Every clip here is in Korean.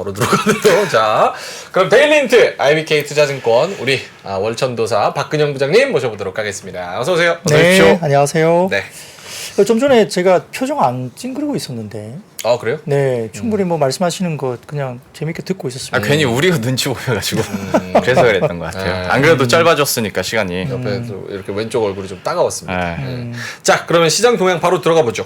바로 들어가네요. 자, 그럼 데일리 힌트 IBK 투자증권 우리 월천도사 박근영 부장님 모셔보도록 하겠습니다. 어서 오세요. 어서 네, 오십시오. 안녕하세요. 네. 좀 전에 제가 표정 안 찡그리고 있었는데. 아, 그래요? 네, 충분히 뭐 말씀하시는 거 그냥 재밌게 듣고 있었습니다. 괜히 우리가 눈치 보여가지고 그래서 그랬던 것 같아요. 안 그래도 짧아졌으니까 시간이. 옆에도 이렇게 왼쪽 얼굴이 좀 따가웠습니다. 네. 자, 그러면 시장 동향 바로 들어가 보죠.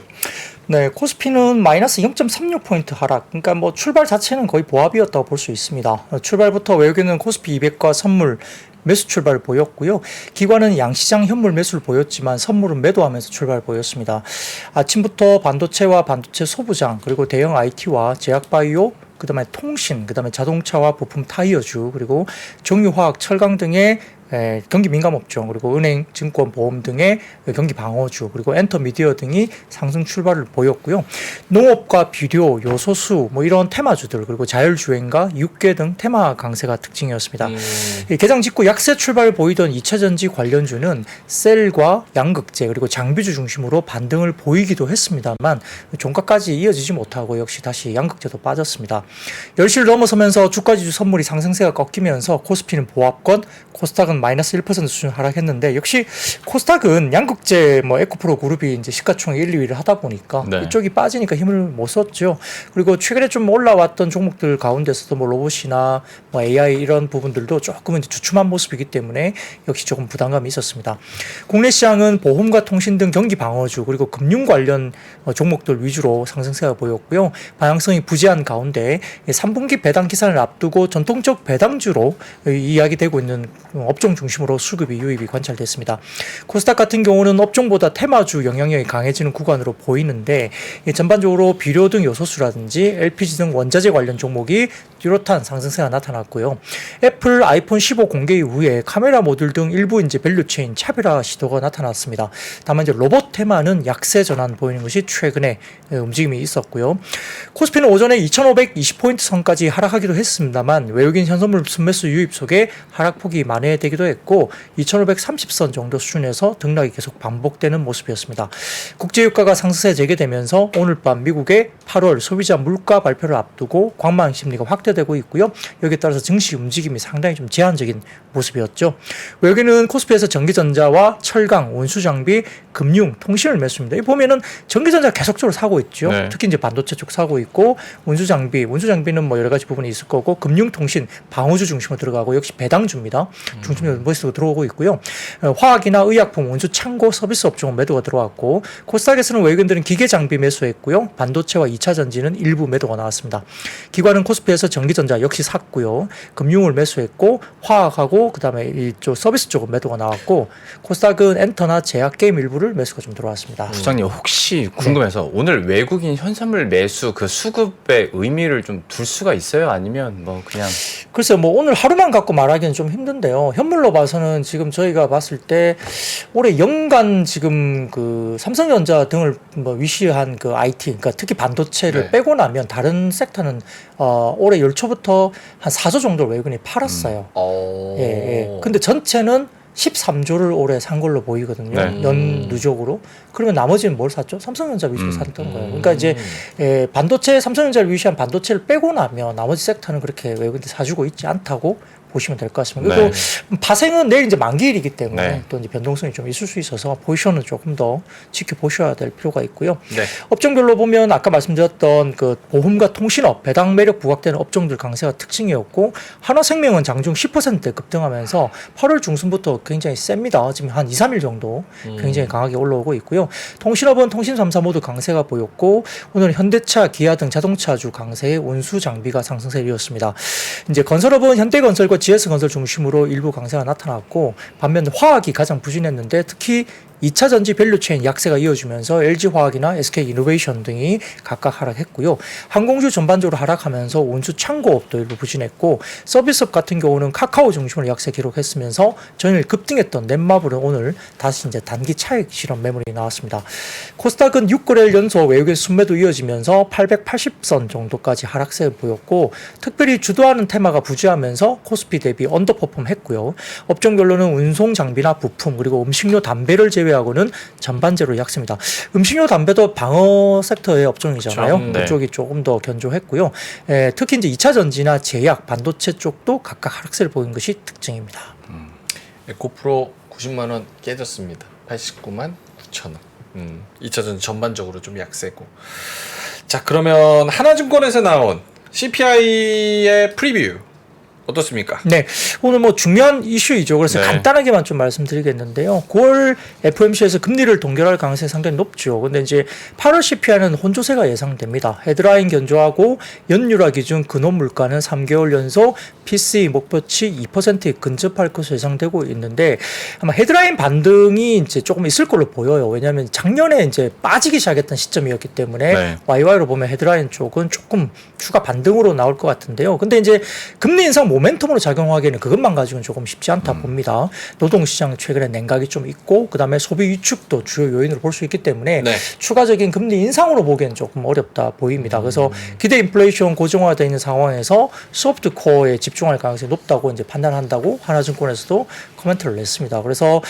네, 코스피는 마이너스 0.36포인트 하락. 그러니까 뭐 출발 자체는 거의 보합이었다고 볼 수 있습니다. 출발부터 외국인은 코스피 200과 선물 매수 출발을 보였고요. 기관은 양시장 현물 매수를 보였지만 선물은 매도하면서 출발을 보였습니다. 아침부터 반도체와 반도체 소부장 그리고 대형 IT와 제약바이오 그다음에 통신, 그다음에 자동차와 부품 타이어주 그리고 정유화학, 철강 등의 경기 민감업종 그리고 은행, 증권, 보험 등의 경기 방어주 그리고 엔터미디어 등이 상승 출발을 보였고요. 농업과 비료, 요소수 뭐 이런 테마주들 그리고 자율주행과 육계 등 테마 강세가 특징이었습니다. 개장 직후 약세 출발을 보이던 2차전지 관련주는 셀과 양극재 그리고 장비주 중심으로 반등을 보이기도 했습니다만 종가까지 이어지지 못하고 역시 다시 양극재도 빠졌습니다. 10시를 넘어서면서 주가지수 선물이 상승세가 꺾이면서 코스피는 보합권, 코스닥은 마이너스 1% 수준 하락했는데 역시 코스닥은 양극재 뭐 에코프로 그룹이 이제 시가총액 1, 2위를 하다 보니까 네. 이쪽이 빠지니까 힘을 못 썼죠. 그리고 최근에 좀 올라왔던 종목들 가운데서도 뭐 로봇이나 뭐 AI 이런 부분들도 조금은 이제 주춤한 모습이기 때문에 역시 조금 부담감이 있었습니다. 국내 시장은 보험과 통신 등 경기 방어주 그리고 금융 관련 종목들 위주로 상승세가 보였고요. 방향성이 부재한 가운데 3분기 배당 기산을 앞두고 전통적 배당주로 이야기되고 있는 업종 중심으로 수급이 유입이 관찰됐습니다. 코스닥 같은 경우는 업종보다 테마주 영향력이 강해지는 구간으로 보이는데 전반적으로 비료 등 요소수라든지 LPG 등 원자재 관련 종목이 뚜렷한 상승세가 나타났고요. 애플 아이폰 15 공개 이후에 카메라 모듈 등 일부 이제 밸류체인 차별화 시도가 나타났습니다. 다만 이제 로봇 테마는 약세 전환 보이는 것이 최근에 움직임이 있었고요. 코스피는 오전에 2,520포인트 선까지 하락하기도 했습니다만 외국인 현선물 순매수 유입 속에 하락폭이 만회되기도 했고 2,530선 정도 수준에서 등락이 계속 반복되는 모습이었습니다. 국제유가가 상승세 재개되면서 오늘 밤 미국의 8월 소비자 물가 발표를 앞두고 관망 심리가 확대되고 있고요. 여기에 따라서 증시 움직임이 상당히 좀 제한적인 모습이었죠. 외국인은 코스피에서 전기전자와 철강, 운수장비, 금융, 통신을 매수입니다. 이 보면은 전기전자 계속적으로 사고 있죠. 네. 특히 이제 반도체 쪽 사고 있고 운수장비는 뭐 여러 가지 부분이 있을 거고 금융, 통신, 방어주 중심으로 들어가고 역시 배당주입니다. 중심적으로 매수가 들어오고 있고요. 화학이나 의약품, 운수 창고, 서비스 업종은 매도가 들어왔고 코스닥에서는 외국인들은 기계 장비 매수했고요. 반도체와 2차 전지는 일부 매도가 나왔습니다. 기관은 코스피에서 전기전자 역시 샀고요. 금융을 매수했고 화학하고 그다음에 이쪽 서비스 쪽은 매도가 나왔고 코스닥은 엔터나 제약 게임 일부를 매수가 좀 들어왔습니다. 부장님 혹시 궁금해서 오늘 외국인 현선물 매수 그 수급의 의미를 좀 둘 수가 있어요? 아니면 뭐 그냥 글쎄요, 뭐 오늘 하루만 갖고 말하기는 좀 힘든데요. 현물로 봐서는 지금 저희가 봤을 때 올해 연간 지금 그 삼성전자 등을 뭐 위시한 그 IT, 그러니까 특히 반도체를 네. 빼고 나면 다른 섹터는 올해 열 초부터 한 4조 정도 외국인이 팔았어요. 예, 예. 근데 전체는 13조를 올해 산 걸로 보이거든요. 네. 연 누적으로. 그러면 나머지는 뭘 샀죠? 삼성전자 위주로 샀던 거예요. 그러니까 이제 반도체, 삼성전자를 위시한 반도체를 빼고 나면 나머지 섹터는 그렇게 외국인들 사주고 있지 않다고 보시면 될 것 같습니다. 그리고 파생은 내일 이제 만기일이기 때문에 네. 또 이제 변동성이 좀 있을 수 있어서 포지션은 조금 더 지켜보셔야 될 필요가 있고요. 네. 업종별로 보면 아까 말씀드렸던 그 보험과 통신업, 배당 매력 부각되는 업종들 강세가 특징이었고 한화생명은 장중 10%대 급등하면서 8월 중순부터 굉장히 셉니다. 지금 한 2, 3일 정도 굉장히 강하게 올라오고 있고요. 통신업은 통신 3사 모두 강세가 보였고 오늘 현대차, 기아 등 자동차주 강세에 운수 장비가 상승세를 이었습니다. 이제 건설업은 현대건설과 GS건설 중심으로 일부 강세가 나타났고 반면 화학이 가장 부진했는데 특히 2차 전지 밸류체인 약세가 이어지면서 LG화학이나 SK이노베이션 등이 각각 하락했고요. 항공주 전반적으로 하락하면서 운수 창고업도 일부 부진했고 서비스업 같은 경우는 카카오 중심으로 약세 기록했으면서 전일 급등했던 넷마블은 오늘 다시 이제 단기 차익 실현 매물이 나왔습니다. 코스닥은 6거래일 연속 외국인 순매도 이어지면서 880선 정도까지 하락세를 보였고 특별히 주도하는 테마가 부재하면서 코스피 대비 언더퍼폼 했고요. 업종별로는 운송 장비나 부품 그리고 음식료 담배를 제외 제외하고는 전반적으로 약세입니다. 음식료, 담배도 방어 섹터의 업종이잖아요. 그렇죠. 네. 그쪽이 조금 더 견조했고요. 특히 이제 2차 전지나 제약, 반도체 쪽도 각각 하락세를 보인 것이 특징입니다. 에코프로 90만 원 깨졌습니다. 89만 9천 원. 2차전 전반적으로 좀 약세고. 자, 그러면 하나증권에서 나온 CPI의 프리뷰 어떻습니까? 네, 오늘 뭐 중요한 이슈이죠. 그래서 네. 간단하게만 좀 말씀드리겠는데요. 9월 FOMC에서 금리를 동결할 가능성이 상당히 높죠. 근데 이제 8월 CPI는 혼조세가 예상됩니다. 헤드라인 견조하고 연율화 기준 근원 물가는 3개월 연속 PCE 목표치 2%에 근접할 것으로 예상되고 있는데 아마 헤드라인 반등이 이제 조금 있을 걸로 보여요. 왜냐하면 작년에 이제 빠지기 시작했던 시점이었기 때문에 네. YY로 보면 헤드라인 쪽은 조금 추가 반등으로 나올 것 같은데요. 근데 이제 금리 인상 모멘텀으로 작용하기에는 그것만 가지고는 조금 쉽지 않다 봅니다. 노동시장 최근에 냉각이 좀 있고 그다음에 소비 위축도 주요 요인으로 볼 수 있기 때문에 네. 추가적인 금리 인상으로 보기에는 조금 어렵다 보입니다. 그래서 기대 인플레이션 고정화되어 있는 상황에서 소프트 코어에 집중할 가능성이 높다고 이제 판단한다고 하나증권에서도 코멘트를 냈습니다. 그래서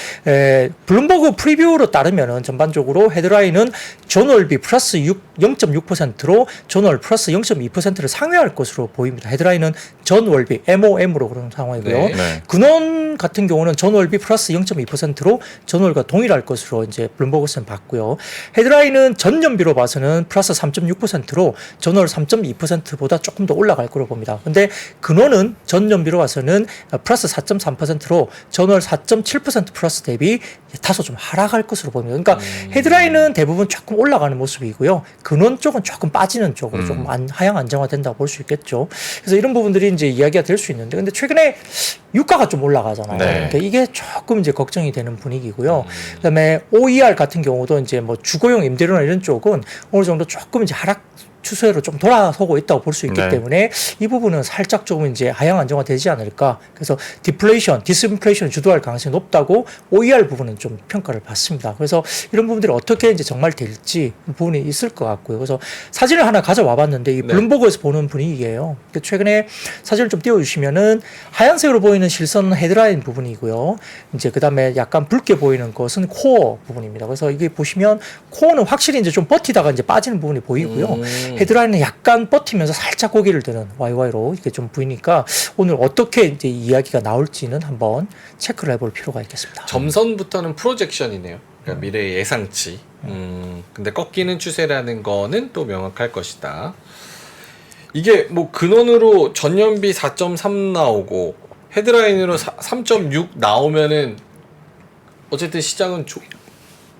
블룸버그 프리뷰로 따르면은 전반적으로 헤드라인은 전월비 플러스 0.6%로 전월 플러스 0.2%를 상회할 것으로 보입니다. 헤드라인은 전월비 MOM으로 그런 상황이고요. 네. 네. 근원 같은 경우는 전월비 플러스 0.2%로 전월과 동일할 것으로 이제 블룸버그스는 봤고요. 헤드라인은 전년비로 봐서는 플러스 3.6%로 전월 3.2%보다 조금 더 올라갈 거로 봅니다. 근데 근원은 전년비로 봐서는 플러스 4.3%로 전월 4.7% 플러스 대비 다소 좀 하락할 것으로 봅니다. 그러니까 헤드라인은 대부분 조금 올라가는 모습이고요. 근원 쪽은 조금 빠지는 쪽으로 조금 하향 안정화된다고 볼 수 있겠죠. 그래서 이런 부분들이 이제 이야기가 될 수 있는데, 근데 최근에 유가가 좀 올라가잖아요. 네. 그러니까 이게 조금 이제 걱정이 되는 분위기고요. 그다음에 OER 같은 경우도 이제 뭐 주거용 임대료나 이런 쪽은 어느 정도 조금 이제 하락 추세로 좀 돌아서고 있다고 볼 수 있기 네. 때문에 이 부분은 살짝 조금 이제 하향 안정화 되지 않을까. 그래서 디플레이션, 디스인플레이션을 주도할 가능성이 높다고 OER 부분은 좀 평가를 받습니다. 그래서 이런 부분들이 어떻게 이제 정말 될지 부분이 있을 것 같고요. 그래서 사진을 하나 가져와 봤는데 이 네. 블룸버그에서 보는 분위기예요. 최근에 사진을 좀 띄워주시면은 하얀색으로 보이는 실선은 헤드라인 부분이고요. 이제 그다음에 약간 붉게 보이는 것은 코어 부분입니다. 그래서 이게 보시면 코어는 확실히 이제 좀 버티다가 이제 빠지는 부분이 보이고요. 헤드라인은 약간 버티면서 살짝 고개를 드는 YY로 이게 좀 보이니까 오늘 어떻게 이제 이야기가 나올지는 한번 체크를 해볼 필요가 있겠습니다. 점선부터는 프로젝션이네요. 그러니까 미래의 예상치. 근데 꺾이는 추세라는 거는 또 명확할 것이다. 이게 뭐 근원으로 전년비 4.3 나오고 헤드라인으로 3.6 나오면은 어쨌든 시장은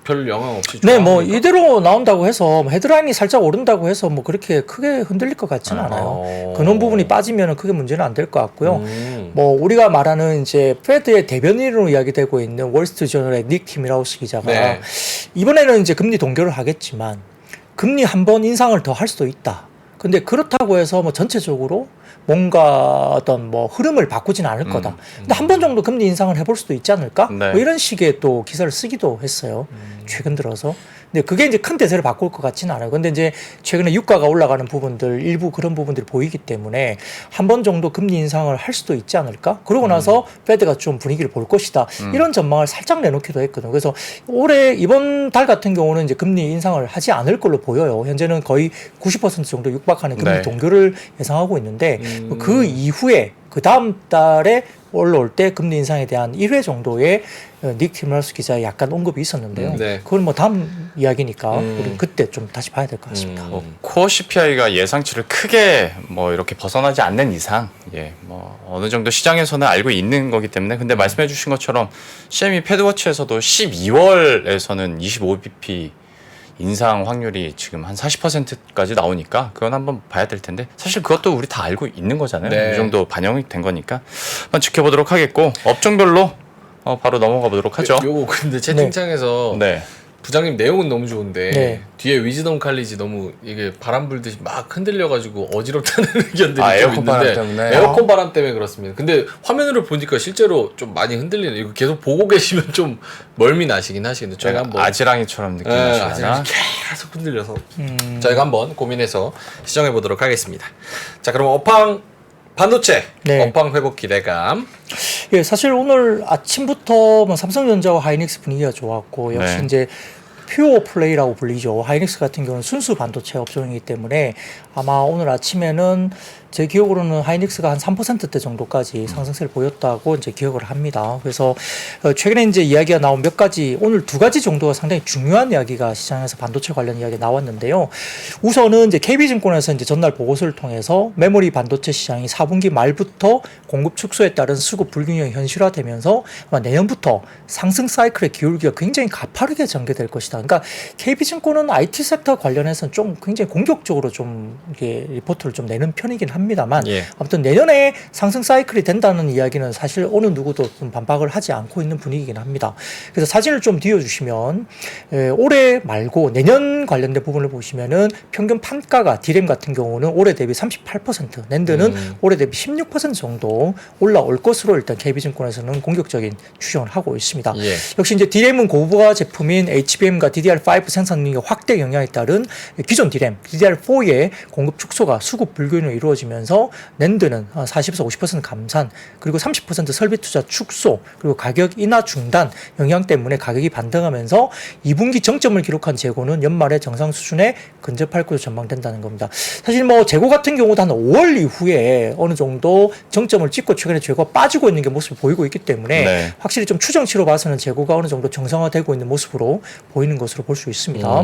별 영향 없이 네, 뭐 좋아합니까? 이대로 나온다고 해서 헤드라인이 살짝 오른다고 해서 뭐 그렇게 크게 흔들릴 것 같지는 않아요. 근원 부분이 빠지면은 크게 문제는 안 될 것 같고요. 뭐 우리가 말하는 이제 페드의 대변인으로 이야기되고 있는 월스트리트저널의 닉 티밀하우스 기자가 네. 이번에는 이제 금리 동결을 하겠지만 금리 한 번 인상을 더 할 수도 있다. 근데 그렇다고 해서 뭐 전체적으로 뭔가 어떤 뭐 흐름을 바꾸지는 않을 거다. 근데 한 번 정도 금리 인상을 해볼 수도 있지 않을까? 네. 뭐 이런 식의 또 기사를 쓰기도 했어요. 최근 들어서. 근데 그게 이제 큰 대세를 바꿀 것 같지는 않아요. 근데 이제 최근에 유가가 올라가는 부분들, 일부 그런 부분들이 보이기 때문에 한 번 정도 금리 인상을 할 수도 있지 않을까? 그러고 나서 페드가 좀 분위기를 볼 것이다. 이런 전망을 살짝 내놓기도 했거든요. 그래서 올해 이번 달 같은 경우는 이제 금리 인상을 하지 않을 걸로 보여요. 현재는 거의 90% 정도 육박하는 금리 네. 동결을 예상하고 있는데 그 이후에 그 다음 달에 올라올 때 금리 인상에 대한 1회 정도의 닉 티밀하우스 기자의 약간 언급이 있었는데요. 네. 그건 뭐 다음 이야기니까 우리는 그때 좀 다시 봐야 될 것 같습니다. 코어 CPI가 예상치를 크게 뭐 이렇게 벗어나지 않는 이상, 뭐 어느 정도 시장에서는 알고 있는 거기 때문에, 근데 말씀해주신 것처럼 CME 패드워치에서도 12월에서는 25bp 인상 확률이 지금 한 40%까지 나오니까 그건 한번 봐야 될 텐데, 사실 그것도 우리 다 알고 있는 거잖아요. 네. 이 정도 반영이 된 거니까 한번 지켜보도록 하겠고, 업종별로 바로 넘어가 보도록 하죠. 요거 근데 채팅창에서 네. 부장님 내용은 너무 좋은데 네. 뒤에 위즈덤 칼리지 너무 이게 바람 불듯이 막 흔들려가지고 어지럽다는 의견들이 아, 좀 에어컨 바람 있는데 때문에? 에어컨 바람 때문에 그렇습니다. 근데 화면으로 보니까 실제로 좀 많이 흔들리는, 이거 계속 보고 계시면 좀 멀미 나시긴 하시는데 저희가 한번 아지랑이처럼 느끼시나? 아직은 계속 흔들려서 저희가 한번 고민해서 시정해 보도록 하겠습니다. 자, 그럼 업황 반도체 네. 업황 회복 기대감. 예, 사실 오늘 아침부터 뭐 삼성전자와 하이닉스 분위기가 좋았고 역시 네. 이제 퓨어 플레이라고 불리죠. 하이닉스 같은 경우는 순수 반도체 업종이기 때문에 아마 오늘 아침에는 제 기억으로는 하이닉스가 한 3%대 정도까지 상승세를 보였다고 이제 기억을 합니다. 그래서 최근에 이제 이야기가 나온 몇 가지, 오늘 두 가지 정도가 상당히 중요한 이야기가 시장에서 반도체 관련 이야기가 나왔는데요. 우선은 이제 KB증권에서 이제 전날 보고서를 통해서 메모리 반도체 시장이 4분기 말부터 공급 축소에 따른 수급 불균형이 현실화되면서 아마 내년부터 상승 사이클의 기울기가 굉장히 가파르게 전개될 것이다. 그러니까 KB증권은 IT 섹터 관련해서는 좀 굉장히 공격적으로 좀 이게 리포트를 좀 내는 편이긴 합니다만 예. 아무튼 내년에 상승 사이클이 된다는 이야기는 사실 어느 누구도 좀 반박을 하지 않고 있는 분위기긴 합니다. 그래서 사진을 좀 띄워주시면 올해 말고 내년 관련된 부분을 보시면은 평균 판가가 디램 같은 경우는 올해 대비 38%, 낸드는 올해 대비 16% 정도 올라올 것으로 일단 KB증권에서는 공격적인 추정을 하고 있습니다. 예. 역시 이제 디램은 고부가 제품인 HBM과 DDR5 생산 능력 확대 영향에 따른 기존 디램, DDR4의 공급 축소가 수급 불균형으로 이루어지면서 낸드는 40에서 50% 감산, 그리고 30% 설비 투자 축소, 그리고 가격 인하 중단 영향 때문에 가격이 반등하면서 2분기 정점을 기록한 재고는 연말에 정상 수준에 근접할 것으로 전망된다는 겁니다. 사실 뭐 재고 같은 경우도 한 5월 이후에 어느 정도 정점을 찍고 최근에 재고가 빠지고 있는 게 모습을 보이고 있기 때문에 네. 확실히 좀 추정치로 봐서는 재고가 어느 정도 정상화되고 있는 모습으로 보이는 것으로 볼 수 있습니다.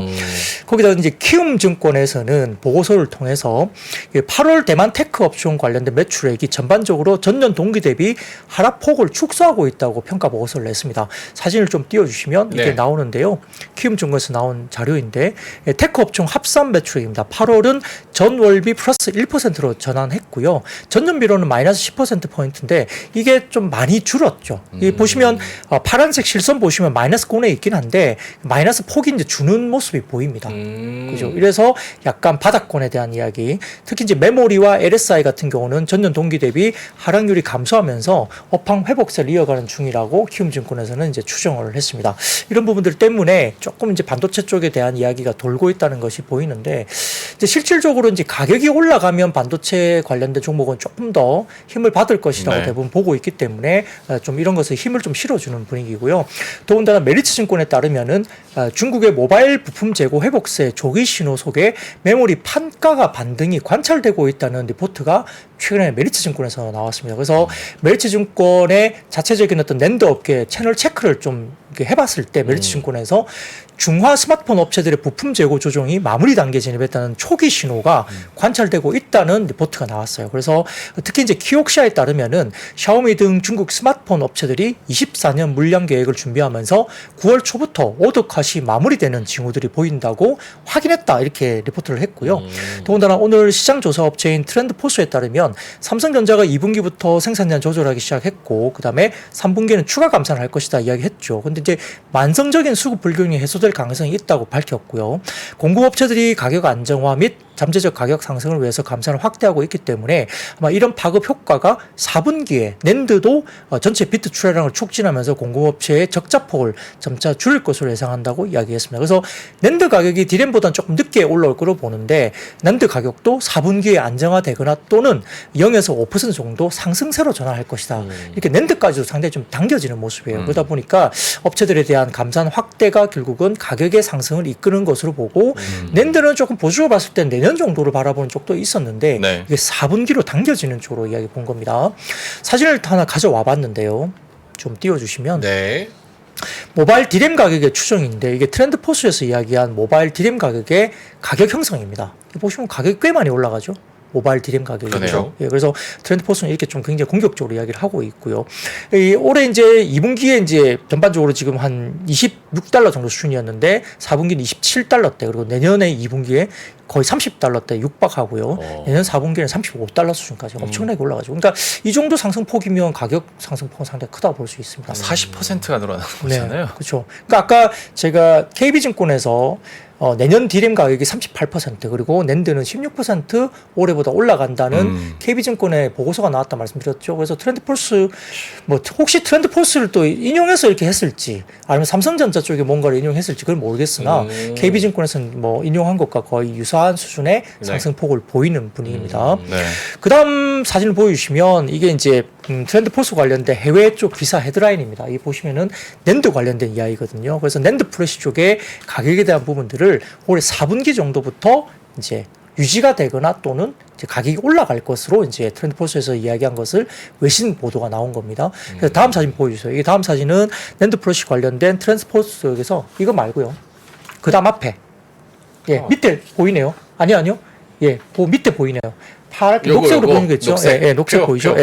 거기다 이제 키움증권에서는 보고서를 통해서 8월 대만 테크 업종 관련된 매출액이 전반적으로 전년 동기 대비 하락폭을 축소하고 있다고 평가 보고서를 냈습니다. 사진을 좀 띄워주시면 이게 네. 나오는데요. 키움증권에서 나온 자료인데 테크 업종 합산 매출액입니다. 8월은 전월비 플러스 1%로 전환했고요. 전년비로는 마이너스 10%포인트인데 이게 좀 많이 줄었죠. 이 보시면 파란색 실선 보시면 마이너스 권에 있긴 한데 마이너스 폭이 이제 주는 모습이 보입니다. 그죠? 이래서 약간 바닥권에 대한 이야기, 특히 이제 메모리와 LSI 같은 경우는 전년 동기 대비 하락률이 감소하면서 업황 회복세를 이어가는 중이라고 키움증권에서는 이제 추정을 했습니다. 이런 부분들 때문에 조금 이제 반도체 쪽에 대한 이야기가 돌고 있다는 것이 보이는데 이제 실질적으로 이제 가격이 올라가면 반도체 관련된 종목은 조금 더 힘을 받을 것이라고 네. 대부분 보고 있기 때문에 좀 이런 것에 힘을 좀 실어주는 분위기고요. 더군다나 메리츠증권에 따르면은 중국의 모바일 부품 재고 회복세 조기 신호 속에 메모리 판가가 반등이 관찰되고 있다는 리포트가 최근에 메리츠증권에서 나왔습니다. 그래서 메리츠증권의 자체적인 어떤 낸드 업계 채널 체크를 좀 이렇게 해봤을 때 메리츠증권에서 중화 스마트폰 업체들의 부품 재고 조정이 마무리 단계에 진입했다는 초기 신호가 관찰되고 있다는 리포트가 나왔어요. 그래서 특히 이제 키옥시아에 따르면은 샤오미 등 중국 스마트폰 업체들이 24년 물량 계획을 준비하면서 9월 초부터 오더 컷이 마무리되는 징후들이 보인다고 확인했다, 이렇게 리포트를 했고요. 더군다나 오늘 시장 조사 업체인 트렌드포스에 따르면 삼성전자가 2분기부터 생산량 조절하기 시작했고 그다음에 3분기에는 추가 감산을 할 것이다 이야기했죠. 근데 이제 만성적인 수급 불균형이 해소될 가능성이 있다고 밝혔고요. 공급업체들이 가격 안정화 및 잠재적 가격 상승을 위해서 감산을 확대하고 있기 때문에 아마 이런 파급 효과가 4분기에 낸드도 전체 비트 출하량을 촉진하면서 공급업체의 적자폭을 점차 줄일 것으로 예상한다고 이야기했습니다. 그래서 낸드 가격이 디램보다는 조금 늦게 올라올 거로 보는데 낸드 가격도 4분기에 안정화되거나 또는 0에서 5% 정도 상승세로 전환할 것이다. 이렇게 낸드까지도 상당히 좀 당겨지는 모습이에요. 그러다 보니까 업체들에 대한 감산 확대가 결국은 가격의 상승을 이끄는 것으로 보고 낸드는 조금 보수로 봤을 때 내년 정도를 바라보는 쪽도 있었는데 네. 이게 4분기로 당겨지는 쪽으로 이야기 본 겁니다. 사진을 하나 가져와 봤는데요. 좀 띄워주시면 네. 모바일 디램 가격의 추정인데 이게 트렌드포스에서 이야기한 모바일 디램 가격의 가격 형성입니다. 보시면 가격이 꽤 많이 올라가죠. 모바일 디램 가격이. 그러네요. 예, 그래서 트렌드포스는 이렇게 좀 굉장히 공격적으로 이야기를 하고 있고요. 올해 이제 2분기에 이제 전반적으로 지금 한 26달러 정도 수준이었는데 4분기는 27달러대, 그리고 내년에 2분기에 거의 30달러대 육박하고요. 내년 4분기에는 35달러 수준까지 엄청나게 올라가죠. 그러니까 이 정도 상승폭이면 가격 상승폭은 상당히 크다고 볼 수 있습니다. 40%가 늘어나는 거잖아요. 네, 그렇죠. 그러니까 아까 제가 KB증권에서 내년 D램 가격이 38% 그리고 낸드는 16% 올해보다 올라간다는 KB증권의 보고서가 나왔다 말씀드렸죠. 그래서 트렌드폴스 뭐 혹시 트렌드폴스를 또 인용해서 이렇게 했을지 아니면 삼성전자 쪽에 뭔가를 인용했을지 그걸 모르겠으나 KB증권에서는 뭐 인용한 것과 거의 유사한 수준의 상승폭을 보이는 분위기입니다. 네. 그다음 사진을 보여주시면 이게 이제 트렌드폴스 관련된 해외 쪽 기사 헤드라인입니다. 이 보시면은 낸드 관련된 이야기거든요. 그래서 낸드 플래시 쪽의 가격에 대한 부분들을 올해 4분기 정도부터 이제 유지가 되거나 또는 이제 가격이 올라갈 것으로 이제 트렌드폴스에서 이야기한 것을 외신 보도가 나온 겁니다. 그래서 다음 사진 보여주세요. 이게 다음 사진은 낸드 플래시 관련된 트렌드폴스에서 이거 말고요. 그 다음 앞에 밑에 보이네요. 아니요. 그 밑에 보이네요. 파랗게 녹색으로 보이는 거 있죠? 녹색. 녹색 보이죠?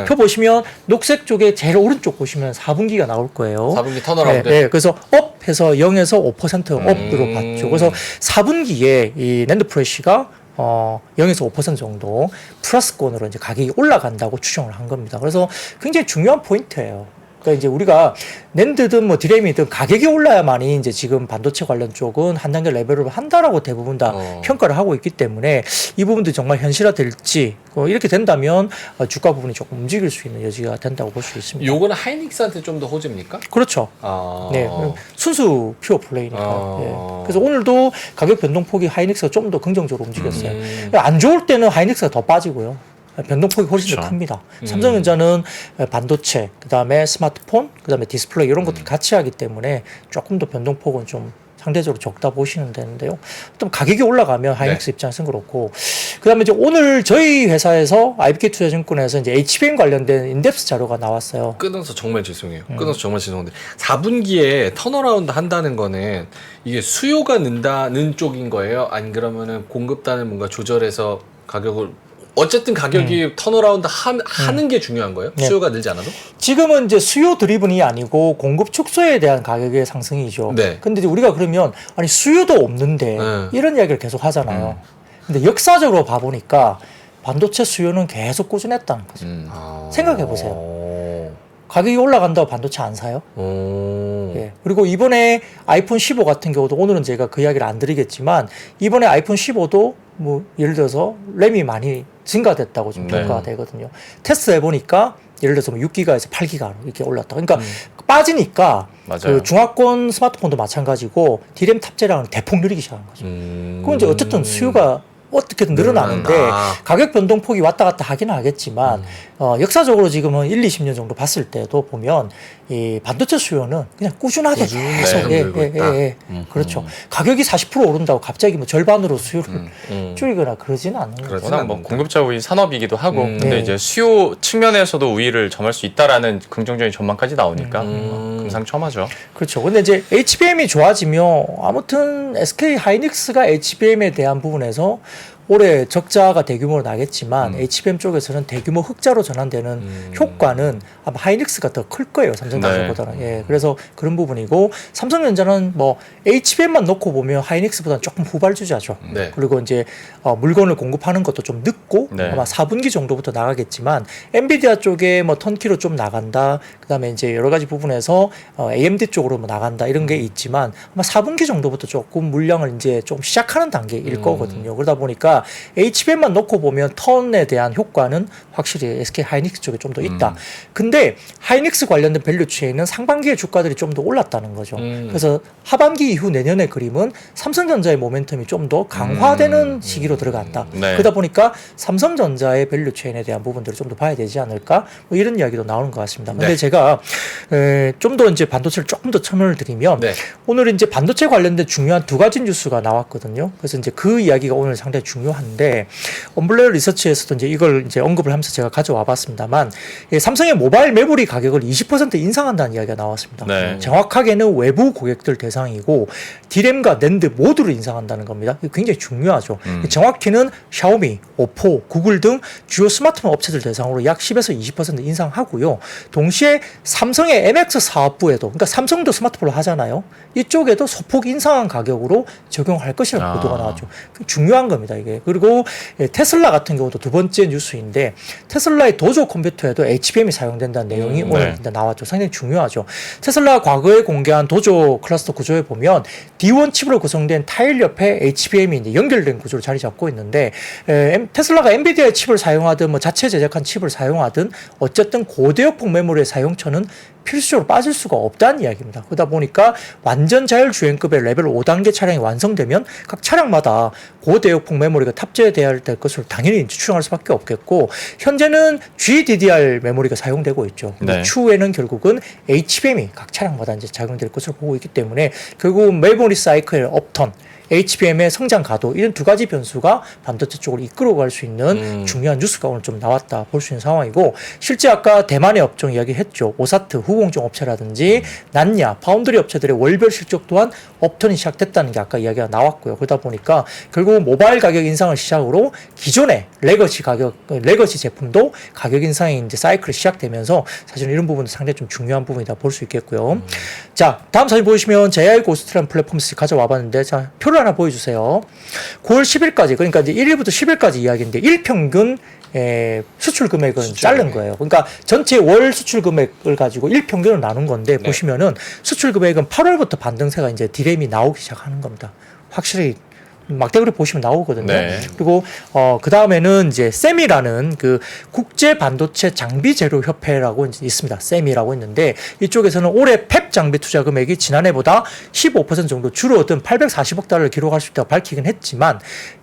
표 보시면 녹색 쪽에 제일 오른쪽 보시면 4분기가 나올 거예요. 4분기 턴어라운드. 그래서 업 해서 0에서 5% 업으로 봤죠. 그래서 4분기에 이 낸드 프레시가 0에서 5% 정도 플러스권으로 이제 가격이 올라간다고 추정을 한 겁니다. 그래서 굉장히 중요한 포인트예요. 그러니까 이제 우리가 낸드든 뭐 디램이든 가격이 올라야만이 이제 지금 반도체 관련 쪽은 한 단계 레벨업을 한다라고 대부분 다 평가를 하고 있기 때문에 이 부분도 정말 현실화될지 이렇게 된다면 주가 부분이 조금 움직일 수 있는 여지가 된다고 볼 수 있습니다. 요거는 하이닉스한테 좀 더 호재입니까? 그렇죠. 네, 순수 퓨어 플레이니까. 그래서 오늘도 가격 변동폭이 하이닉스가 좀 더 긍정적으로 움직였어요. 안 좋을 때는 하이닉스가 더 빠지고요. 변동폭이 훨씬 더 큽니다. 삼성전자는 반도체, 그 다음에 스마트폰, 그 다음에 디스플레이 이런 것들 같이 하기 때문에 조금 더 변동폭은 좀 상대적으로 적다 보시면 되는데요. 또 가격이 올라가면 하이닉스 입장에서는 그렇고, 그 다음에 이제 오늘 저희 회사에서 IBK 투자증권에서 이제 HBM 관련된 인덱스 자료가 나왔어요. 끊어서 정말 죄송해요. 끊어서 정말 죄송한데 4분기에 턴어라운드 한다는 거는 이게 수요가 는다는 쪽인 거예요? 아니 그러면은 공급단을 뭔가 조절해서 가격을 어쨌든 가격이 턴어라운드 하는 게 중요한 거예요? 네. 수요가 늘지 않아도? 지금은 이제 수요 드리븐이 아니고 공급 축소에 대한 가격의 상승이죠. 네. 근데 이제 우리가 그러면 아니 수요도 없는데 이런 이야기를 계속 하잖아요. 근데 역사적으로 봐보니까 반도체 수요는 계속 꾸준했다는 거죠. 생각해 보세요. 가격이 올라간다고 반도체 안 사요? 예. 그리고 이번에 아이폰 15 같은 경우도 오늘은 제가 그 이야기를 안 드리겠지만 이번에 아이폰 15도 뭐 예를 들어서 램이 많이 증가됐다고 좀 평가가 되거든요. 테스트 해보니까 예를 들어서 뭐 6기가에서 8기가로 이렇게 올랐다. 그러니까 빠지니까 그 중화권 스마트폰도 마찬가지고 D램 탑재량은 대폭 늘리기 시작한 거죠. 그건 이제 어쨌든 수요가 어떻게든 늘어나는데 가격 변동폭이 왔다 갔다 하기는 하겠지만 역사적으로 지금은 1, 20년 정도 봤을 때도 보면 이 반도체 수요는 그냥 꾸준하게 계속 그렇죠. 가격이 40% 오른다고 갑자기 뭐 절반으로 수요를 줄이거나 그러지는 않는 거죠. 워낙 뭐 공급자 우위 산업이기도 하고 근데 이제 수요 측면에서도 우위를 점할 수 있다라는 긍정적인 전망까지 나오니까 금상첨화죠. 그렇죠. 근데 이제 HBM이 좋아지면 아무튼 SK 하이닉스가 HBM에 대한 부분에서 올해 적자가 대규모로 나겠지만 HBM 쪽에서는 대규모 흑자로 전환되는 효과는 아마 하이닉스가 더 클 거예요. 삼성전자보다는. 예, 그래서 그런 부분이고 삼성전자는 뭐 HBM만 놓고 보면 하이닉스보다는 조금 후발주자죠. 네. 그리고 이제 물건을 공급하는 것도 좀 늦고 아마 4분기 정도부터 나가겠지만 엔비디아 쪽에 뭐 턴키로 좀 나간다. 그다음에 이제 여러 가지 부분에서 AMD 쪽으로 뭐 나간다 이런 게 있지만 아마 4분기 정도부터 조금 물량을 이제 좀 시작하는 단계일 거거든요. 그러다 보니까 HBM만 놓고 보면 턴에 대한 효과는 확실히 SK 하이닉스 쪽에 좀 더 있다. 근데 하이닉스 관련된 밸류체인은 상반기에 주가들이 좀 더 올랐다는 거죠. 그래서 하반기 이후 내년의 그림은 삼성전자의 모멘텀이 좀 더 강화되는 시기로 들어간다. 그러다 보니까 삼성전자의 밸류체인에 대한 부분들을 좀 더 봐야 되지 않을까? 뭐 이런 이야기도 나오는 것 같습니다. 근데 제가 좀 더 이제 반도체를 조금 더 첨언을 드리면 오늘 이제 반도체 관련된 중요한 두 가지 뉴스가 나왔거든요. 그래서 이제 그 이야기가 오늘 상당히 중요한데 언블레어 리서치에서도 이제 이걸 이제 언급을 하면서 제가 가져와 봤습니다만 삼성의 모바일 메모리 가격을 20% 인상한다는 이야기가 나왔습니다. 정확하게는 외부 고객들 대상이고 D램과 낸드 모두를 인상한다는 겁니다. 이게 굉장히 중요하죠. 정확히는 샤오미, 오포, 구글 등 주요 스마트폰 업체들 대상으로 약 10에서 20% 인상하고요. 동시에 삼성의 MX 사업부에도 그러니까 삼성도 스마트폰을 하잖아요. 이쪽에도 소폭 인상한 가격으로 적용할 것이라고 보도가 나왔죠. 중요한 겁니다. 이게 예, 그리고 테슬라 같은 경우도 두 번째 뉴스인데 테슬라의 도조 컴퓨터에도 HBM이 사용된다는 내용이 오늘 나왔죠. 상당히 중요하죠. 테슬라 과거에 공개한 도조 클러스터 구조에 보면 D1 칩으로 구성된 타일 옆에 HBM이 이제 연결된 구조로 자리 잡고 있는데 테슬라가 엔비디아의 칩을 사용하든 뭐 자체 제작한 칩을 사용하든 어쨌든 고대역폭 메모리의 사용처는 필수적으로 빠질 수가 없다는 이야기입니다. 그러다 보니까 완전 자율주행급의 레벨 5단계 차량이 완성되면 각 차량마다 고대역폭 메모리가 탑재되어야 될 것을 당연히 추정할 수밖에 없겠고 현재는 GDDR 메모리가 사용되고 있죠. 네. 추후에는 결국은 HBM이 각 차량마다 이제 작용될 것으로 보고 있기 때문에 결국 메모리 사이클 업턴 HBM의 성장 가도 이런 두 가지 변수가 반도체 쪽으로 이끌어갈 수 있는 중요한 뉴스가 오늘 좀 나왔다 볼 수 있는 상황이고 실제 아까 대만의 업종 이야기했죠. 오사트 후공정 업체라든지 난야 파운드리 업체들의 월별 실적 또한 업턴이 시작됐다는 게 아까 이야기가 나왔고요. 그러다 보니까 결국 모바일 가격 인상을 시작으로 기존의 레거시 제품도 가격 인상이 이제 사이클이 시작되면서 사실 이런 부분도 상당히 좀 중요한 부분이다 볼 수 있겠고요. 자, 다음 사진 보시면 JI 고스트라는 플랫폼을 가져와 봤는데 자, 표를 하나 보여주세요. 9월 10일까지 그러니까 이제 1일부터 10일까지 이야기인데 일평균 수출 금액은 자른 거예요. 그러니까 전체 월 수출 금액을 가지고 일평균을 나눈 건데 보시면은 수출 금액은 8월부터 반등세가 이제 디램이 나오기 시작하는 겁니다. 확실히 막대그래 보시면 나오거든요. 네. 그리고 그 다음에는 이제 세미라는 그 국제 반도체 장비 재료 협회라고 이제 있습니다. 세미라고 있는데 이쪽에서는 올해 팹 장비 투자 금액이 지난해보다 15% 정도 줄어든 840억 달러를 기록할 수 있다고 밝히긴 했지만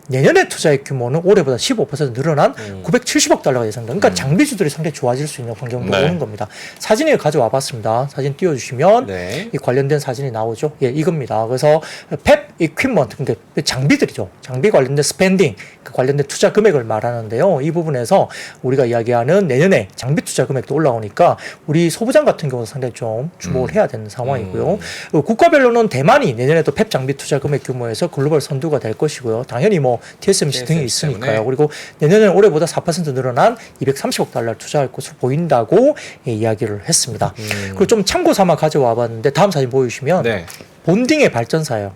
내년의 투자의 규모는 올해보다 15% 늘어난 970억 달러가 예상됩니다. 그러니까 장비주들이 상당히 좋아질 수 있는 환경도 오는 겁니다. 사진을 가져와 봤습니다. 사진 띄워주시면 이 관련된 사진이 나오죠. 예, 이겁니다. 그래서 팹 이퀴먼트, 근데 장비들이죠. 장비 관련된 스펜딩, 그 관련된 투자 금액을 말하는데요. 이 부분에서 우리가 이야기하는 내년에 장비 투자 금액도 올라오니까 우리 소부장 같은 경우도 상당히 좀 주목을 해야 되는 상황이고요. 국가별로는 대만이 내년에도 팹 장비 투자 금액 규모에서 글로벌 선두가 될 것이고요. 당연히 뭐 TSMC 등이 있으니까요. 때문에. 그리고 내년에는 올해보다 4% 늘어난 230억 달러를 투자할 것으로 보인다고 이야기를 했습니다. 그리고 좀 참고 삼아 가져와 봤는데 다음 사진 보여주시면 본딩의 발전사예요.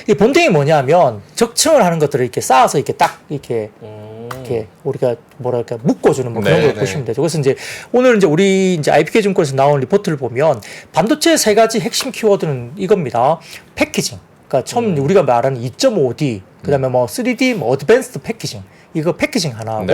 이 본딩이 뭐냐면 적층을 하는 것들을 이렇게 쌓아서 이렇게 딱 이렇게 우리가 뭐랄까 묶어주는 뭐 그런 걸 보시면 되죠. 그래서 이제 오늘 이제 우리 이제 IPK 증권에서 나온 리포트를 보면 반도체 세 가지 핵심 키워드는 이겁니다. 패키징. 그러니까 처음 우리가 말하는 2.5D, 그다음에 뭐 3D, 뭐 어드밴스드 패키징. 이거 패키징 하나하고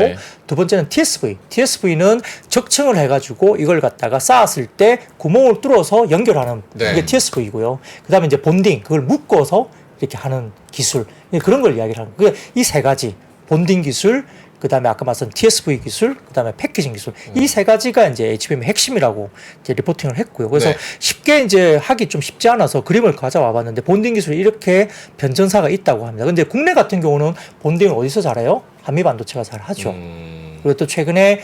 두 번째는 TSV. TSV는 적층을 해가지고 이걸 갖다가 쌓았을 때 구멍을 뚫어서 연결하는 이게 TSV이고요. 그다음에 이제 본딩, 그걸 묶어서 이렇게 하는 기술. 그런 걸 이야기를 하는 거예요. 이 세 가지 본딩 기술, 그다음에 아까 말씀 TSV 기술, 그다음에 패키징 기술. 이 세 가지가 이제 HBM의 핵심이라고 이제 리포팅을 했고요. 그래서 쉽게 이제 하기 좀 쉽지 않아서 그림을 가져와 봤는데 본딩 기술이 이렇게 변전사가 있다고 합니다. 근데 국내 같은 경우는 본딩을 어디서 잘해요? 한미 반도체가 잘 하죠. 그리고 또 최근에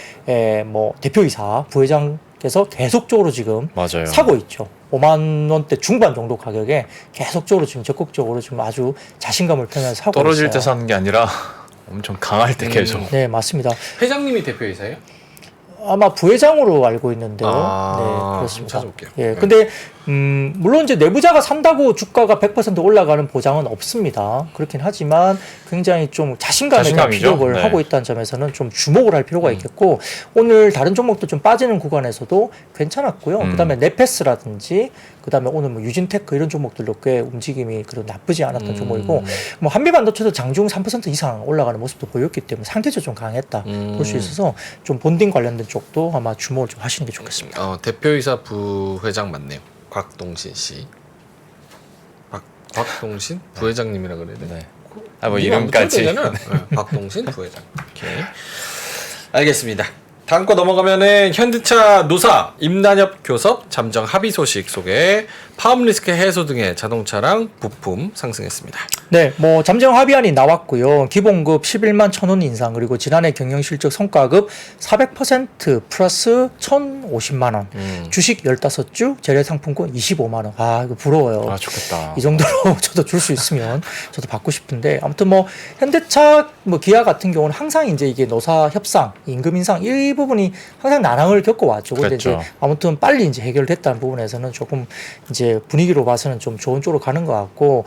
뭐 대표이사 부회장께서 계속적으로 지금 사고 있죠. 5만 원대 중반 정도 가격에 계속적으로 지금 적극적으로 지금 아주 자신감을 표현해서 사고 떨어질 있어요. 때 사는 게 아니라 엄청 강할 때 계속. 네, 맞습니다. 회장님이 대표이사예요? 아마 부회장으로 알고 있는데요. 아, 네, 그렇습니다. 찾아볼게요. 예, 근데 물론 이제 내부자가 산다고 주가가 100% 올라가는 보장은 없습니다. 그렇긴 하지만 굉장히 좀 자신감의 피력을 하고 있다는 점에서는 좀 주목을 할 필요가 있겠고 오늘 다른 종목도 좀 빠지는 구간에서도 괜찮았고요. 그다음에 네페스라든지 그다음에 오늘 뭐 유진테크 이런 종목들도 꽤 움직임이 그래도 나쁘지 않았던 종목이고 뭐 한미반도체도 장중 3% 이상 올라가는 모습도 보였기 때문에 상대적으로 좀 강했다 볼 수 있어서 좀 본딩 관련된 쪽도 아마 주목을 좀 하시는 게 좋겠습니다. 대표이사 부회장 맞네요. 곽동신 씨. 곽동신 부회장님이라 그래야 되나? 뭐 이름까지. 곽동신 부회장. 오케이. 알겠습니다. 다음 거 넘어가면은 현대차 노사 임난협 교섭 잠정 합의 소식 속에 파업 리스크 해소 등의 자동차랑 부품 상승했습니다. 네, 뭐 잠정 합의안이 나왔고요. 기본급 11만 1,000원 인상 그리고 지난해 경영실적 성과급 400% 플러스 1,050만 원. 주식 15주, 재래상품권 25만 원. 아, 이거 부러워요. 아, 좋겠다. 이 정도로 저도 줄 수 있으면 저도 받고 싶은데 아무튼 뭐 현대차 뭐 기아 같은 경우는 항상 이제 이게 노사 협상, 임금 인상 이 부분이 항상 난항을 겪어왔죠. 근데 이제 아무튼 빨리 이제 해결됐다는 부분에서는 조금 이제 분위기로 봐서는 좀 좋은 쪽으로 가는 것 같고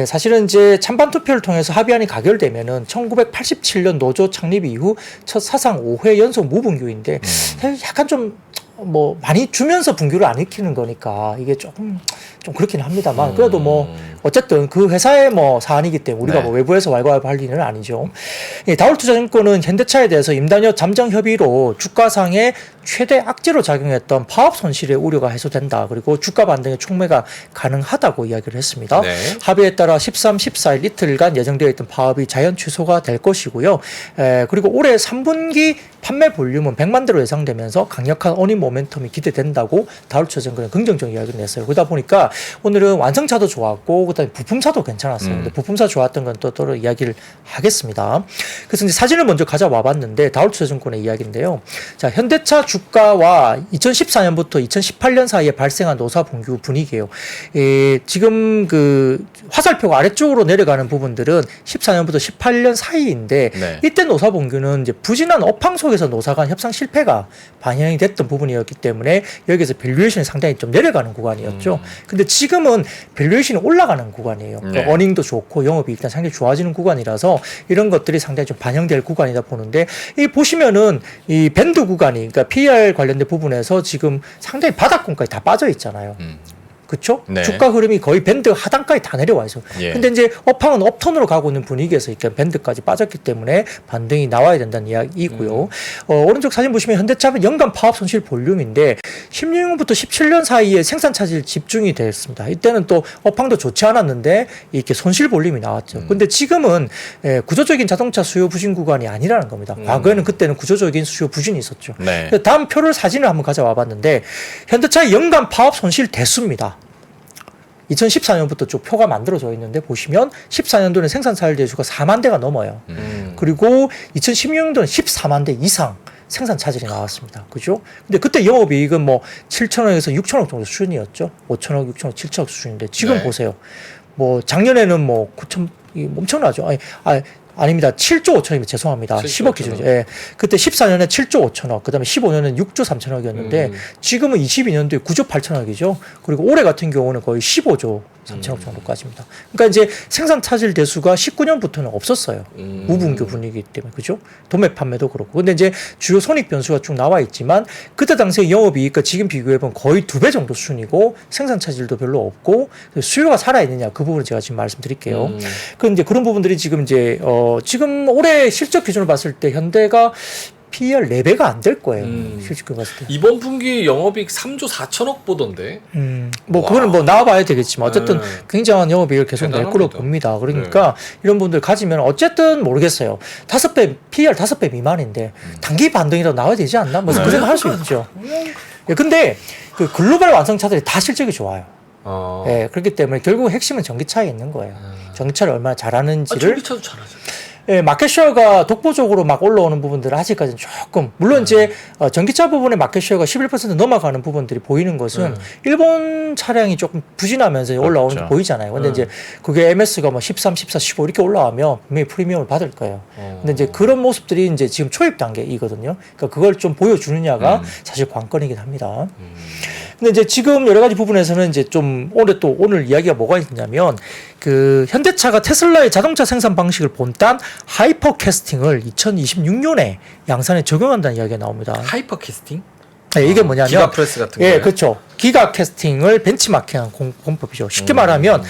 사실은 이제 이제 찬반 투표를 통해서 합의안이 가결되면은 1987년 노조 창립 이후 첫 사상 5회 연속 무분규인데 사실 약간 좀 뭐 많이 주면서 분규를 안 일으키는 거니까 이게 조금 좀 그렇긴 합니다만 그래도 뭐 어쨌든 그 회사의 뭐 사안이기 때문에 우리가 네. 뭐 외부에서 왈가왈부할 일은 아니죠. 예, 다올투자증권은 현대차에 대해서 임단협 잠정 협의로 주가상에 최대 악재로 작용했던 파업 손실의 우려가 해소된다. 그리고 주가 반등의 촉매가 가능하다고 이야기를 했습니다. 네. 합의에 따라 13, 14일 이틀간 예정되어 있던 파업이 자연 취소가 될 것이고요. 그리고 올해 3분기 판매 볼륨은 100만 대로 예상되면서 강력한 어닝 모멘텀이 기대된다고 다올투자증권은 긍정적 이야기를 냈어요. 그러다 보니까 오늘은 완성차도 좋았고 그다음에 부품차도 괜찮았어요. 근데 부품차 좋았던 건 또 이야기를 하겠습니다. 그래서 이제 사진을 먼저 가져와 봤는데 다올투자증권의 이야기인데요. 자, 현대차 주가와 2014년부터 2018년 사이에 발생한 노사 분규 분위기예요. 지금 그 화살표가 아래쪽으로 내려가는 부분들은 14년부터 18년 사이인데 네. 이때 노사 분규는 이제 부진한 업황 속에서 노사 간 협상 실패가 반영이 됐던 부분이었기 때문에 여기서 밸류에이션이 상당히 좀 내려가는 구간이었죠. 근데 지금은 밸류에이션이 올라가는 구간이에요. 그러니까 네. 어닝도 좋고 영업이 일단 상당히 좋아지는 구간이라서 이런 것들이 상당히 좀 반영될 구간이다 보는데 이 보시면은 이 밴드 구간이 그러니까 PER 관련된 부분에서 지금 상당히 바닥권까지 다 빠져 있잖아요. 그렇죠? 네. 주가 흐름이 거의 밴드 하단까지 다 내려와 있어. 예. 근데 이제 업황은 업턴으로 가고 있는 분위기에서 이렇게 밴드까지 빠졌기 때문에 반등이 나와야 된다는 이야기이고요. 오른쪽 사진 보시면 현대차는 연간 파업 손실 볼륨인데 16년부터 17년 사이에 생산 차질 집중이 됐습니다. 이때는 또 업황도 좋지 않았는데 이렇게 손실 볼륨이 나왔죠. 근데 지금은 구조적인 자동차 수요 부진 구간이 아니라는 겁니다. 과거에는 그때는 구조적인 수요 부진이 있었죠. 네. 다음 표를 사진을 한번 가져와 봤는데 현대차의 연간 파업 손실 대수입니다. 2014년부터 쭉 표가 만들어져 있는데 보시면 14년도는 생산차질 대수가 4만 대가 넘어요. 그리고 2016년도는 14만 대 이상 생산 차질이 나왔습니다. 그죠? 근데 그때 영업이익은 뭐 7천억에서 6천억 정도 수준이었죠. 5천억, 6천억, 7천억 수준인데 지금 네. 보세요. 뭐 작년에는 뭐 9천 엄청나죠. 아닙니다. 7조 5천입니다. 죄송합니다. 7조 10억 기준이죠. 예. 그때 14년에 7조 5천억, 그 다음에 15년은 6조 3천억이었는데 지금은 22년도에 9조 8천억이죠. 그리고 올해 같은 경우는 거의 15조 3천억 정도까지입니다. 그러니까 이제 생산 차질 대수가 19년부터는 없었어요. 무분규 분위기 때문에. 그죠? 도매 판매도 그렇고. 근데 이제 주요 손익 변수가 쭉 나와 있지만 그때 당시에 영업이익과 지금 비교해보면 거의 2배 정도 수준이고 생산 차질도 별로 없고 수요가 살아있느냐 그 부분을 제가 지금 말씀드릴게요. 그런데 그런 부분들이 지금 이제 지금 올해 실적 기준으로 봤을 때 현대가 PER 4배가 안 될 거예요. 실적을 봤을 때. 이번 분기 영업이익 3조 4천억 보던데. 뭐 와. 그거는 뭐 나와봐야 되겠지만 어쨌든 네. 굉장한 영업이익을 계속 낼 거로 대단합니다. 봅니다. 그러니까 이런 분들 가지면 어쨌든 모르겠어요. 5배 PER 5배 미만인데 단기 반등이라도 나와야 되지 않나? 뭐 그 생각 할 수 있죠. 예, 근데 그 글로벌 완성차들이 다 실적이 좋아요. 예, 그렇기 때문에 결국 핵심은 전기차에 있는 거예요. 전기차를 얼마나 잘하는지를 전기차도 잘하죠. 예, 마켓쉐어가 독보적으로 막 올라오는 부분들은 아직까지는 조금 물론 이제 전기차 부분의 마켓쉐어가 11% 넘어가는 부분들이 보이는 것은 일본 차량이 조금 부진하면서 올라오는 게 보이잖아요. 근데 이제 그게 MS가 뭐 13, 14, 15 이렇게 올라가면 분명히 프리미엄을 받을 거예요. 근데 이제 그런 모습들이 이제 지금 초입 단계이거든요. 그러니까 그걸 좀 보여주느냐가 사실 관건이긴 합니다. 근데 이제 지금 여러 가지 부분에서는 이제 좀 오늘 이야기가 뭐가 있냐면 그 현대차가 테슬라의 자동차 생산 방식을 본딴 하이퍼 캐스팅을 2026년에 양산에 적용한다는 이야기가 나옵니다. 하이퍼 캐스팅? 네, 이게 뭐냐면 기가 프레스 같은 예, 거예요? 그렇죠. 기가 캐스팅을 벤치마킹한 공법이죠. 쉽게 말하면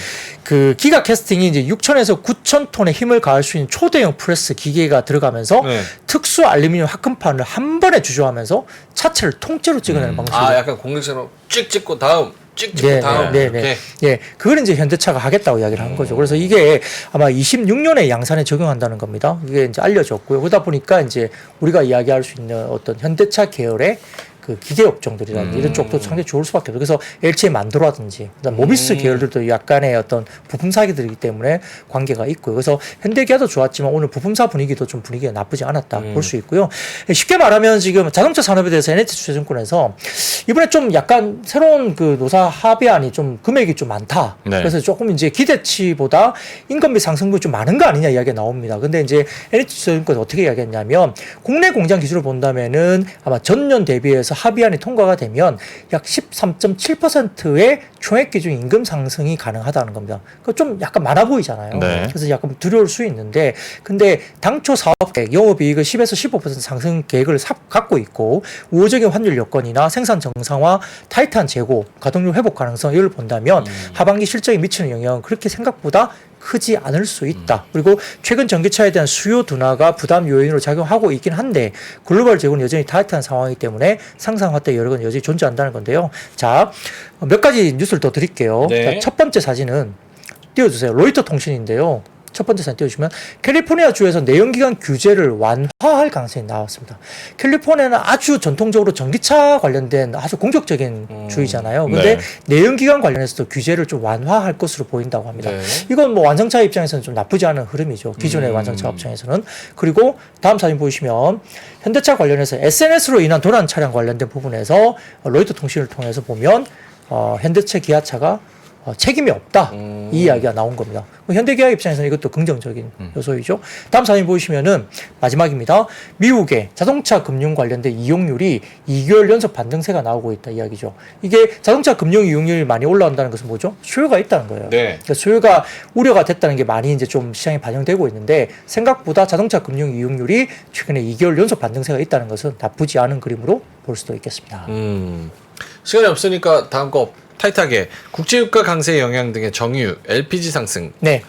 그 기가 캐스팅이 이제 6,000에서 9,000톤의 힘을 가할 수 있는 초대형 프레스 기계가 들어가면서 네. 특수 알루미늄 합금판을 한 번에 주조하면서 차체를 통째로 찍어내는 방식이죠. 아, 약간 공격처럼 찍 찍고 다음, 찍 찍고 다음. 이렇게. 예, 그걸 이제 현대차가 하겠다고 이야기를 한 거죠. 그래서 이게 아마 26년에 양산에 적용한다는 겁니다. 이게 이제 알려졌고요. 그러다 보니까 이제 우리가 이야기할 수 있는 어떤 현대차 계열의 그 기계 업종들이라든지 이런 쪽도 상당히 좋을 수밖에 없어요. 그래서 LC에 만들어라든지 그다음 모비스 계열들도 약간의 어떤 부품 사기들이기 때문에 관계가 있고요. 그래서 현대기아도 좋았지만 오늘 부품사 분위기도 좀 분위기가 나쁘지 않았다 볼 수 있고요. 쉽게 말하면 지금 자동차 산업에 대해서 NH투자증권에서 이번에 좀 약간 새로운 그 노사 합의안이 좀 금액이 좀 많다. 네. 그래서 조금 이제 기대치보다 인건비 상승분이 좀 많은 거 아니냐 이야기가 나옵니다. 근데 이제 NH투자증권이 어떻게 이야기했냐면 국내 공장 기준으로 본다면은 아마 전년 대비해서 관련해서 합의안이 통과가 되면 약 13.7%의 총액 기준 임금 상승이 가능하다는 겁니다. 그 좀 약간 많아 보이잖아요. 네. 그래서 약간 두려울 수 있는데, 근데 당초 사업계획 영업이익을 10에서 15% 상승 계획을 갖고 있고 우호적인 환율 여건이나 생산 정상화, 타이트한 재고, 가동률 회복 가능성 이걸 본다면 하반기 실적에 미치는 영향은 그렇게 생각보다 크지 않을 수 있다. 그리고 최근 전기차에 대한 수요 둔화가 부담 요인으로 작용하고 있긴 한데 글로벌 재고는 여전히 타이트한 상황이기 때문에 상상 확대 여력은 여전히 존재한다는 건데요. 자, 몇 가지 뉴스를 더 드릴게요. 네. 자, 첫 번째 사진은 띄워주세요. 로이터 통신인데요. 첫 번째 사진 띄워주시면 캘리포니아 주에서 내연기관 규제를 완화할 가능성이 나왔습니다. 캘리포니아는 아주 전통적으로 전기차 관련된 아주 공격적인 주이잖아요. 근데 내연기관 관련해서도 규제를 좀 완화할 것으로 보인다고 합니다. 네. 이건 뭐 완성차 입장에서는 좀 나쁘지 않은 흐름이죠. 기존의 완성차 입장에서는. 그리고 다음 사진 보시면 현대차 관련해서 SNS로 인한 도난 차량 관련된 부분에서 로이터 통신을 통해서 보면 현대차, 기아차가 책임이 없다. 이 이야기가 나온 겁니다. 현대기아 입장에서는 이것도 긍정적인 요소이죠. 다음 사진 보시면은 마지막입니다. 미국의 자동차 금융 관련된 이용률이 2개월 연속 반등세가 나오고 있다 이야기죠. 이게 자동차 금융 이용률이 많이 올라온다는 것은 뭐죠? 수요가 있다는 거예요. 네. 그러니까 수요가 우려가 됐다는 게 많이 이제 좀 시장에 반영되고 있는데 생각보다 자동차 금융 이용률이 최근에 2개월 연속 반등세가 있다는 것은 나쁘지 않은 그림으로 볼 수도 있겠습니다. 시간이 없으니까 다음 거 타이트하게 국제유가 강세 영향 등의 정유, LPG 상승. 네.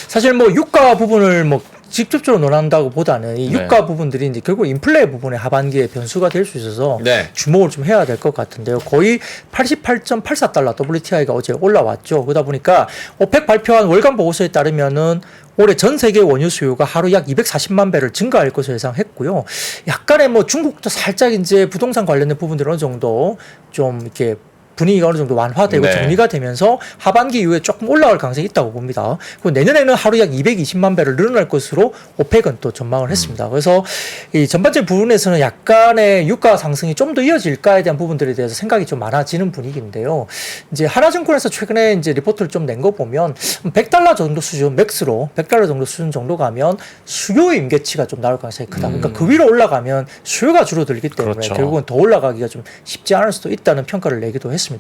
사실 뭐 유가 부분을 뭐 직접적으로 논한다고 보다는 이 유가 부분들이 이제 결국 인플레 부분의 하반기에 변수가 될 수 있어서 주목을 좀 해야 될 것 같은데요. 거의 88.84달러 WTI가 어제 올라왔죠. 그러다 보니까 오펙 발표한 월간 보고서에 따르면은 올해 전 세계 원유 수요가 하루 약 240만 배럴 증가할 것으로 예상했고요. 약간의 뭐 중국도 살짝 이제 부동산 관련된 부분들 어느 정도 좀 이렇게 분위기가 어느 정도 완화되고 정리가 되면서 하반기 이후에 조금 올라갈 가능성이 있다고 봅니다. 그리고 내년에는 하루 약 220만 배를 늘어날 것으로 오펙은 또 전망을 했습니다. 그래서 이 전반적인 부분에서는 약간의 유가 상승이 좀 더 이어질까에 대한 부분들에 대해서 생각이 좀 많아지는 분위기인데요. 이제 하나증권에서 최근에 이제 리포트를 좀 낸 거 보면 100달러 정도 수준, 맥스로 100달러 정도 수준 정도 가면 수요 임계치가 좀 나올 가능성이 크다. 그러니까 그 위로 올라가면 수요가 줄어들기 때문에 결국은 더 올라가기가 좀 쉽지 않을 수도 있다는 평가를 내기도 했습니다.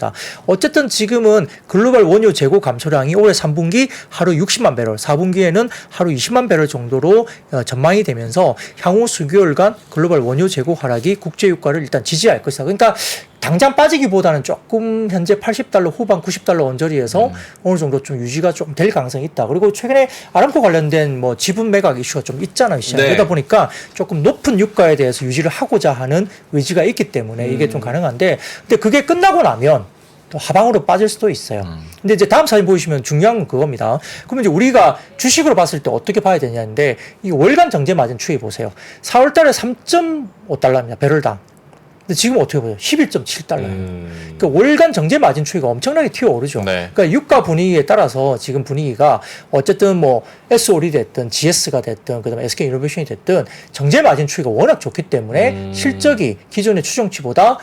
어쨌든 지금은 글로벌 원유 재고 감소량이 올해 3분기 하루 60만 배럴, 4분기에는 하루 20만 배럴 정도로 전망이 되면서 향후 수개월간 글로벌 원유 재고 하락이 국제 유가를 일단 지지할 것이다. 그러니까 당장 빠지기보다는 조금 현재 80달러 후반 90달러 언저리에서 어느 정도 좀 유지가 좀 될 가능성이 있다. 그리고 최근에 아람코 관련된 뭐 지분 매각 이슈가 좀 있잖아요. 시장에. 그러다 보니까 조금 높은 유가에 대해서 유지를 하고자 하는 의지가 있기 때문에 이게 좀 가능한데, 근데 그게 끝나고 나면 또 하방으로 빠질 수도 있어요. 근데 이제 다음 사진 보시면 중요한 건 그겁니다. 그러면 이제 우리가 주식으로 봤을 때 어떻게 봐야 되냐인데, 이 월간 정제 마진 추이 보세요. 4월 달에 3.5달러입니다. 배럴당. 근데 지금 어떻게 보세요? 11.7달러예요. 그러니까 월간 정제 마진 추이가 엄청나게 튀어오르죠. 그러니까 유가 분위기에 따라서 지금 분위기가 어쨌든 뭐 SOL이 됐든 GS가 됐든 그다음에 SK 이노베이션이 됐든 정제 마진 추이가 워낙 좋기 때문에 실적이 기존의 추정치보다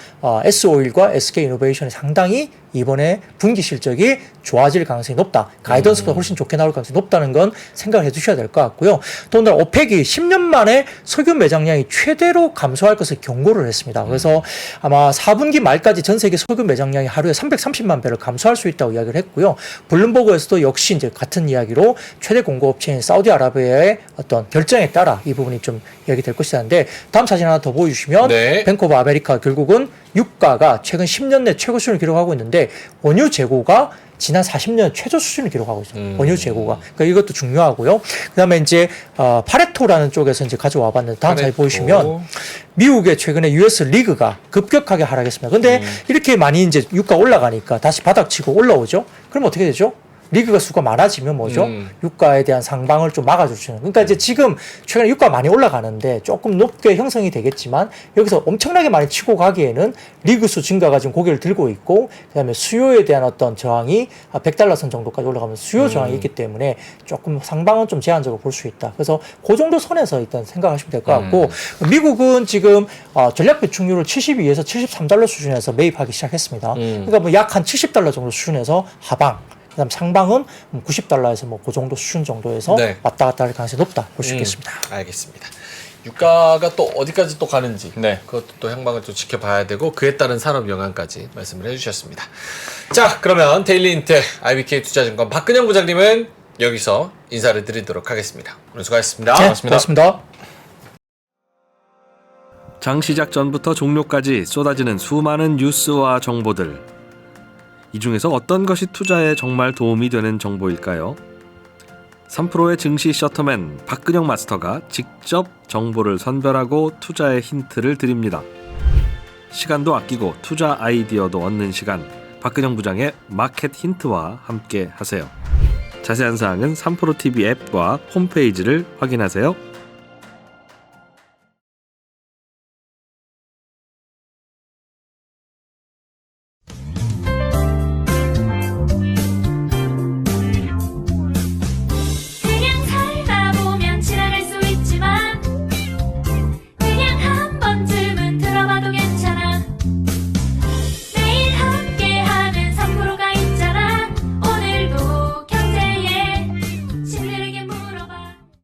SO일과 SK 이노베이션이 상당히 이번에 분기 실적이 좋아질 가능성이 높다. 가이던스보다 훨씬 좋게 나올 가능성이 높다는 건 생각을 해 두셔야 될 것 같고요. 더군다나 오펙이 10년 만에 석유 매장량이 최대로 감소할 것을 경고를 했습니다. 그래서 아마 4분기 말까지 전 세계 석유 매장량이 하루에 330만 배를 감소할 수 있다고 이야기를 했고요. 블룸버그에서도 역시 이제 같은 이야기로 최대 공급업체인 사우디아라비아의 어떤 결정에 따라 이 부분이 좀 이야기될 것이라는데, 다음 사진 하나 더 보여주시면 뱅크 오브 아메리카 결국은 유가가 최근 10년 내 최고 수준을 기록하고 있는데 원유 재고가 지난 40년 최저 수준을 기록하고 있어요. 원유 재고가. 그러니까 이것도 중요하고요. 그다음에 이제 파레토라는 쪽에서 이제 가져와 봤는데 다음 사진 보시면 미국의 최근에 US 리그가 급격하게 하락했습니다. 근데 이렇게 많이 이제 유가 올라가니까 다시 바닥치고 올라오죠. 그럼 어떻게 되죠? 리그가 수가 많아지면 뭐죠? 유가에 대한 상방을 좀 막아주시는. 그러니까 이제 지금 최근에 유가 많이 올라가는데 조금 높게 형성이 되겠지만 여기서 엄청나게 많이 치고 가기에는 리그 수 증가가 지금 고개를 들고 있고, 그다음에 수요에 대한 어떤 저항이 100달러 선 정도까지 올라가면 수요 저항이 있기 때문에 조금 상방은 좀 제한적으로 볼 수 있다. 그래서 그 정도 선에서 일단 생각하시면 될 것 같고, 미국은 지금 전략 배출률을 72에서 73달러 수준에서 매입하기 시작했습니다. 그러니까 뭐 약 한 70달러 정도 수준에서 하방. 그다음 상방은 90달러에서 뭐 그 정도 수준 정도에서 왔다 갔다 할 가능성이 높다 볼 수 있겠습니다. 알겠습니다. 유가가 또 어디까지 또 가는지 네. 그것도 또 향방을 또 지켜봐야 되고 그에 따른 산업 영향까지 말씀을 해주셨습니다. 자, 그러면 데일리 인트 IBK 투자증권 박근영 부장님은 여기서 인사를 드리도록 하겠습니다. 오늘 수고하셨습니다. 네, 고맙습니다. 고맙습니다. 장 시작 전부터 종료까지 쏟아지는 수많은 뉴스와 정보들. 이 중에서 어떤 것이 투자에 정말 도움이 되는 정보일까요? 3프로의 증시 셔터맨 박근영 마스터가 직접 정보를 선별하고 투자의 힌트를 드립니다. 시간도 아끼고 투자 아이디어도 얻는 시간, 박근영 부장의 마켓 힌트와 함께 하세요. 자세한 사항은 3프로 TV 앱과 홈페이지를 확인하세요.